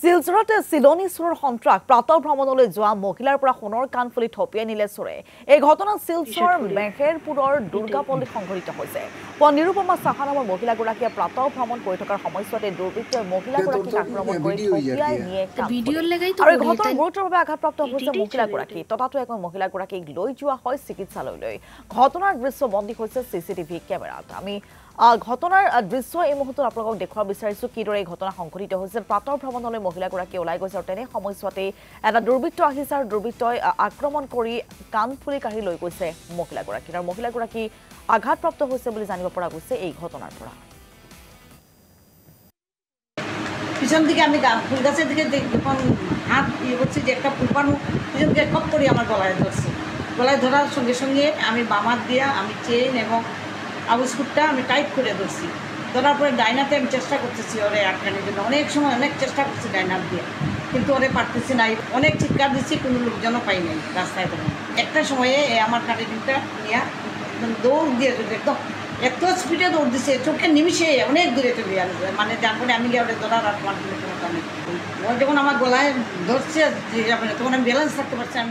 শিলচৰত চিলনী চোৰৰ সন্ত্ৰাস প্ৰাতঃ ভ্ৰমণলৈ যোৱা মহিলাৰ পৰা সোণৰ কাণফুলি থপিয়াই নিলে চোৰে। এই ঘটনা শিলচৰ মেহেৰপুৰৰ দুৰ্গাপল্লীত সংঘটিত হৈছে। নিৰুপমা সাহা নামৰ মহিলাগৰাকীয়ে প্ৰাতঃ ভ্ৰমণ কৰি থকাৰ সময়ছোৱাতে দুৰ্বৃত্তই মহিলাগৰাকীক আক্ৰমণ কৰি থপিয়াই নিয়ে আৰু এই ঘটনাত গুৰুতৰভাৱে আঘাতপ্ৰাপ্ত হৈছে মহিলাগৰাকী। তথাপিও মহিলাগৰাকীক লৈ যোৱা হয় চিকিৎসালয়লৈ। ঘটনাৰ দৃশ্য বন্দী হৈছে চিচিটিভি কেমেৰাত। আমি ঘটনাৰ দৃশ্য এই মুহূৰ্তত আপোনালোকক দেখুৱাব বিচাৰিছো কিদৰে এই ঘটনা সংঘটিত হৈছে। প্ৰাতঃ ভ্ৰমণলৈ মহিলাগৰাকী ওলাই গৈছে আৰু তেনে সময়ছোৱাতেই এটা দুৰ্বৃত্ত আহিছে আৰু দুৰ্বৃত্তই আক্ৰমণ কৰি কাণফুলি কাঢ়ি লৈ গৈছে মহিলাগৰাকী আৰু মহিলাগৰাকী আঘাতপ্ৰাপ্ত হৈছে বুলি জানিব পৰা গৈছে এই ঘটনাৰ পৰা। পিছন দিকে আমি ফুল গাছের দিকে যখন হাত ইয়ে করছি যে একটা ফুল পানো পিছন দিকে কপ করে আমার গলায় ধরছে। গলায় ধরার সঙ্গে সঙ্গে আমি বামার দিয়া আমি চেন এবং আবুস্কুটটা আমি টাইট করে ধরছি। ধরার পরে ডাইনাতে আমি চেষ্টা করতেছি ওরে আটকানোর জন্য। অনেক সময় অনেক চেষ্টা করছি ডাইনার দিয়ে, কিন্তু ওরে পারতেছি না। অনেক চিৎকার দিচ্ছি, কোনো লোকজনও পাই নাই রাস্তায়। তখন একটা সময়ে আমার কাটিটা নিয়ে একদম দৌড় দিয়ে একদম এত স্পিডে দৌড় দিছে, চোখের নিমিষে অনেক দূরে চলে আসবে। মানে তারপরে আমি গিয়ে ওটা ধরার আর 1 কিলোমিটার আমি যখন আমার গলায় ধরছে তখন আমি ব্যালেন্স থাকতে পারছি।